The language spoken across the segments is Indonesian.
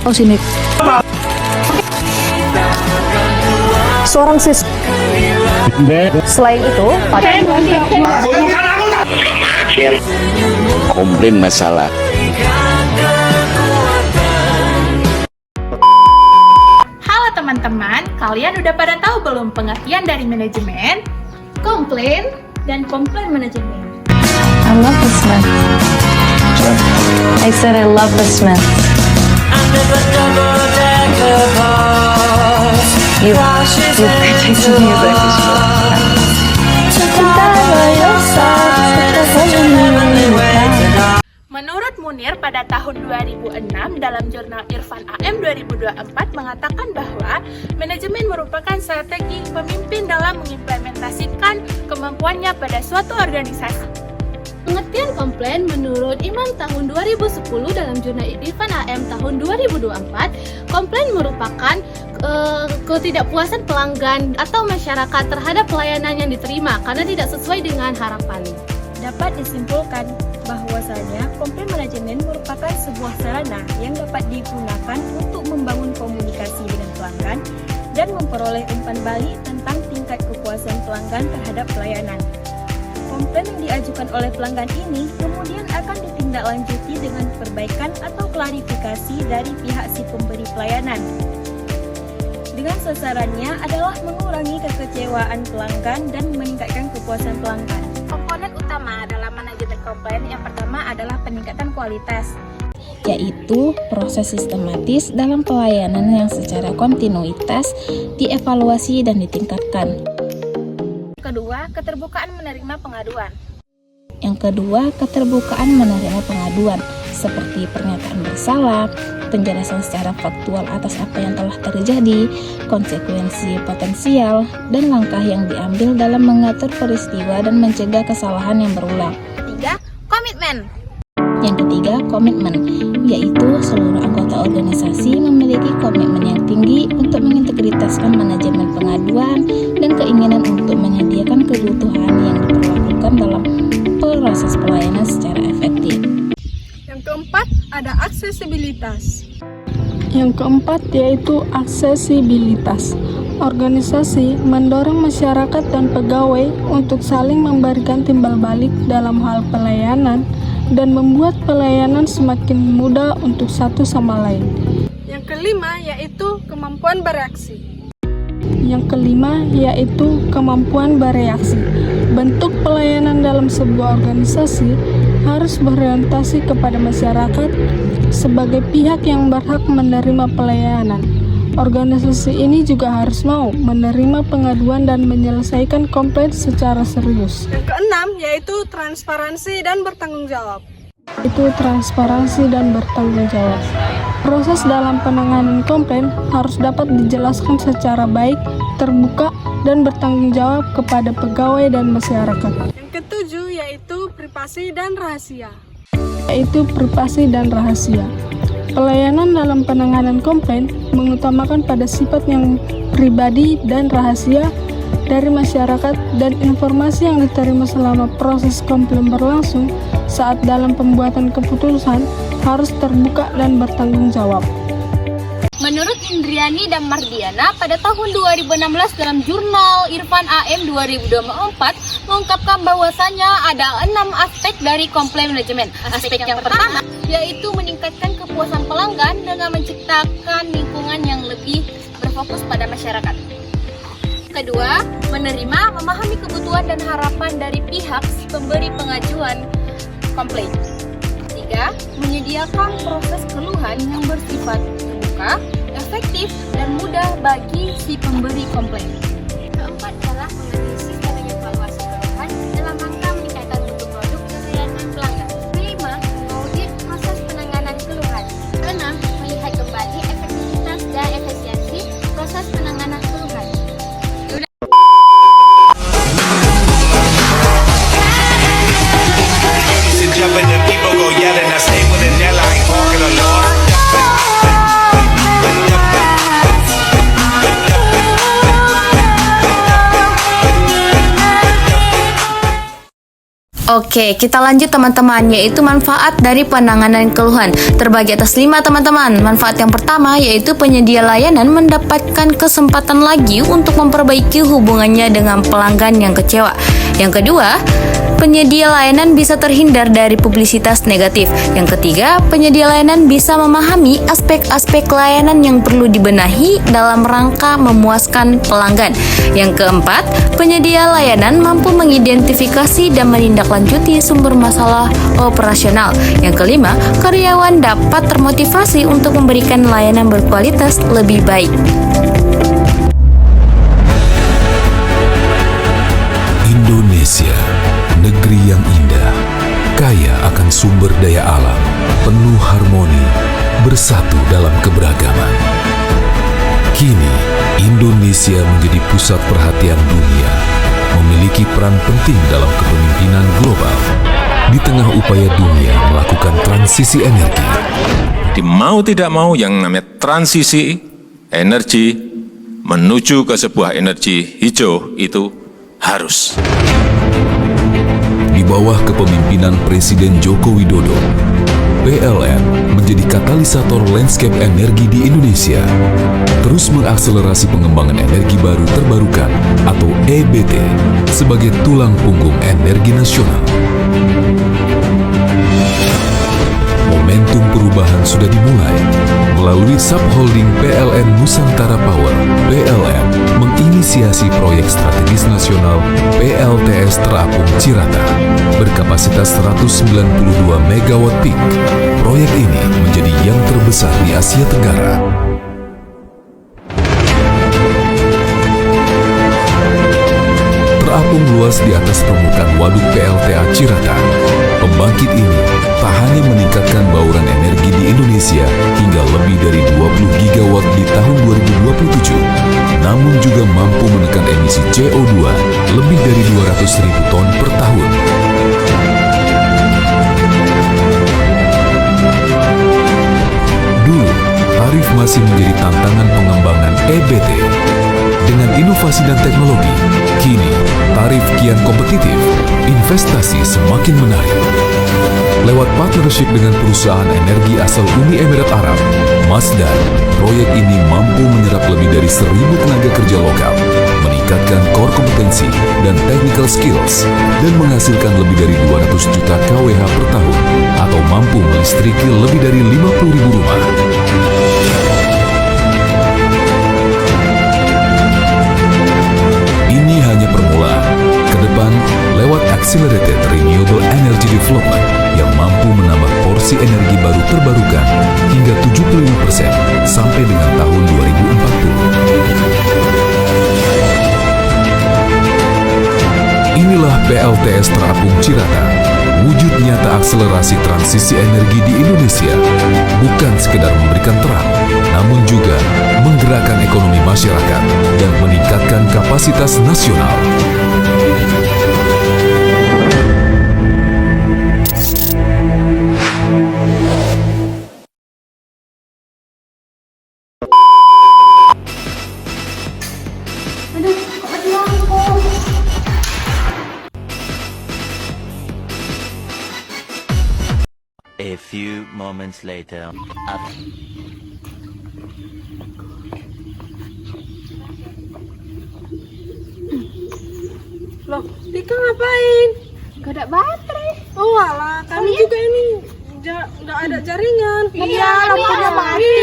Oh sini. Seorang siswa. Selain itu, komplain masalah Halo teman-teman, kalian udah pada tahu belum pengertian dari manajemen, komplain, dan komplain manajemen? I love the Smith. I said I love the Smith. You protected me like a Menurut Munir pada tahun 2006 dalam jurnal Irfan AM 2024 mengatakan bahwa manajemen merupakan strategi pemimpin dalam mengimplementasikan kemampuannya pada suatu organisasi. Pengertian komplain menurut Imam tahun 2010 dalam jurnal Irfan AM tahun 2024, komplain merupakan ketidakpuasan pelanggan atau masyarakat terhadap pelayanan yang diterima karena tidak sesuai dengan harapan. Dapat disimpulkan bahwasanya komplain manajemen merupakan sebuah sarana yang dapat digunakan untuk membangun komunikasi dengan pelanggan dan memperoleh umpan balik tentang tingkat kepuasan pelanggan terhadap pelayanan. Komplain yang diajukan oleh pelanggan ini kemudian akan ditindaklanjuti dengan perbaikan atau klarifikasi dari pihak si pemberi pelayanan. Dengan sasarannya adalah mengurangi kekecewaan pelanggan dan meningkatkan kepuasan pelanggan. Komponen utama dalam manajemen komplain yang pertama adalah peningkatan kualitas, yaitu proses sistematis dalam pelayanan yang secara kontinuitas dievaluasi dan ditingkatkan. kedua keterbukaan menerima pengaduan, Yang kedua, keterbukaan menerima pengaduan seperti pernyataan bersalah, penjelasan secara faktual atas apa yang telah terjadi, konsekuensi potensial, dan langkah yang diambil dalam mengatur peristiwa dan mencegah kesalahan yang berulang. ketiga komitmen. Yang ketiga, komitmen, yaitu seluruh anggota organisasi memiliki komitmen yang tinggi untuk mengintegritaskan manajemen pengaduan dan keinginan untuk menyediakan kebutuhan yang diperlakukan dalam proses pelayanan secara efektif. Yang keempat, ada aksesibilitas. Yang keempat yaitu aksesibilitas. Organisasi mendorong masyarakat dan pegawai untuk saling memberikan timbal balik dalam hal pelayanan dan membuat pelayanan semakin mudah untuk satu sama lain. Yang kelima, yaitu kemampuan bereaksi. Yang kelima yaitu kemampuan bereaksi. Bentuk pelayanan dalam sebuah organisasi harus berorientasi kepada masyarakat sebagai pihak yang berhak menerima pelayanan. Organisasi ini juga harus mau menerima pengaduan dan menyelesaikan komplain secara serius. Yang keenam, yaitu transparansi dan bertanggung jawab. Itu transparansi dan bertanggung jawab. Proses dalam penanganan komplain harus dapat dijelaskan secara baik, terbuka, dan bertanggung jawab kepada pegawai dan masyarakat. Yang ketujuh, yaitu privasi dan rahasia. Pelayanan dalam penanganan komplain mengutamakan pada sifat yang pribadi dan rahasia dari masyarakat dan informasi yang diterima selama proses komplain berlangsung saat dalam pembuatan keputusan harus terbuka dan bertanggung jawab. Menurut Indriani dan Mardiana, pada tahun 2016 dalam jurnal Irfan AM 2024 mengungkapkan bahwasanya ada 6 aspek dari komplain manajemen. Aspek yang pertama yaitu meningkatkan kepuasan pelanggan dengan menciptakan lingkungan yang lebih berfokus pada masyarakat. Kedua, menerima, memahami kebutuhan dan harapan dari pihak pemberi pengajuan komplain. Tiga, menyediakan proses keluhan yang bersifat terbuka, efektif, dan mudah bagi si pemberi komplain. Keempat adalah menganalisis dan mengevaluasi keluhan dalam rangka meningkatkan mutu produk dan layanan pelanggan. Kelima, mengaudit proses penanganan keluhan. Keenam, melihat kembali efektivitas dan efisiensi proses penanganan keluhan. Jumping and people go yelling, I stay with it, yell like walking alone. Oke, kita lanjut teman-teman, yaitu manfaat dari penanganan keluhan. Terbagi atas 5 teman-teman. Manfaat yang pertama yaitu penyedia layanan mendapatkan kesempatan lagi untuk memperbaiki hubungannya dengan pelanggan yang kecewa. Yang kedua, penyedia layanan bisa terhindar dari publisitas negatif. Yang ketiga, penyedia layanan bisa memahami aspek-aspek layanan yang perlu dibenahi dalam rangka memuaskan pelanggan. Yang keempat, penyedia layanan mampu mengidentifikasi dan menindaklanjuti sumber masalah operasional. Yang kelima, karyawan dapat termotivasi untuk memberikan layanan berkualitas lebih baik. Indonesia, negeri yang indah, kaya akan sumber daya alam, penuh harmoni, bersatu dalam keberagaman. Kini, Indonesia menjadi pusat perhatian dunia, memiliki peran penting dalam kepemimpinan global di tengah upaya dunia melakukan transisi energi. Jadi mau tidak mau yang namanya transisi energi menuju ke sebuah energi hijau itu harus. Di bawah kepemimpinan Presiden Joko Widodo, PLN menjadi katalisator landscape energi di Indonesia, terus mengakselerasi pengembangan energi baru terbarukan atau EBT sebagai tulang punggung energi nasional. Momentum perubahan sudah dimulai. Melalui subholding PLN Nusantara Power, PLN menginisiasi proyek strategis nasional PLTS Terapung Cirata berkapasitas 192 MW peak. Proyek ini menjadi yang terbesar di Asia Tenggara. Terapung luas di atas permukaan waduk PLTA Cirata. Pembangkit ini tak hanya meningkatkan bauran energi di Indonesia hingga lebih dari 20 gigawatt di tahun 2027, namun juga mampu menekan emisi CO2 lebih dari 200.000 ton per tahun. Dulu, tarif masih menjadi tantangan pengembangan EBT. Dengan inovasi dan teknologi, kini tarif kian kompetitif, investasi semakin menarik. Lewat partnership dengan perusahaan energi asal Uni Emirat Arab, Masdar, proyek ini mampu menyerap lebih dari 1.000 tenaga kerja lokal, meningkatkan core kompetensi dan technical skills, dan menghasilkan lebih dari 200 juta kWh per tahun, atau mampu melistriki lebih dari 50.000 rumah. Ini hanya permulaan. Ke depan, lewat Accelerated Renewable Energy Development yang mampu menambah porsi energi baru terbarukan hingga 75% sampai dengan tahun 2040. Inilah PLTS Terapung Cirata, wujud nyata akselerasi transisi energi di Indonesia, bukan sekedar memberikan terang, namun juga menggerakkan ekonomi masyarakat dan meningkatkan kapasitas nasional. A few moments later. Loh, Tika ngapain? Gak ada baterai. Oh alah, kami juga ini nggak ada jaringan. Iya, lampunya mati.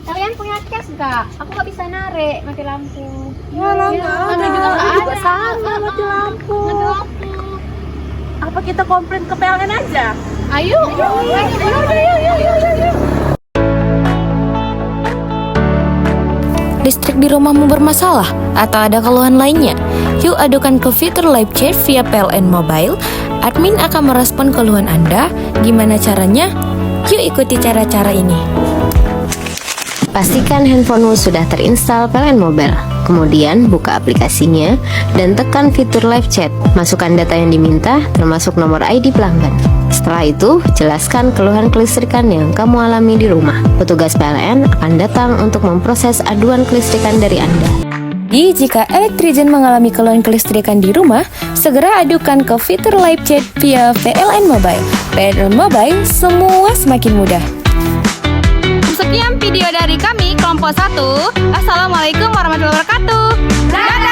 Kalian punya cash gak? Aku gak bisa narik mati lampu. Walah, nggak ada. Aku juga sama mati lampu. Apa kita komplain ke PLN aja? Ayo. Listrik di rumahmu bermasalah atau ada keluhan lainnya? Yuk adukan ke fitur live chat via PLN Mobile. Admin akan merespon keluhan Anda. Gimana caranya? Yuk ikuti cara-cara ini. Pastikan handphonemu sudah terinstall PLN Mobile. Kemudian buka aplikasinya dan tekan fitur live chat. Masukkan data yang diminta, termasuk nomor ID pelanggan. Setelah itu, jelaskan keluhan kelistrikan yang kamu alami di rumah. Petugas PLN akan datang untuk memproses aduan kelistrikan dari Anda. Jadi, jika elektrigen mengalami keluhan kelistrikan di rumah, segera adukan ke fitur live chat via PLN Mobile. PLN Mobile, semua semakin mudah. Sekian video dari kami, kelompok 1. Assalamualaikum warahmatullahi wabarakatuh. Dadah!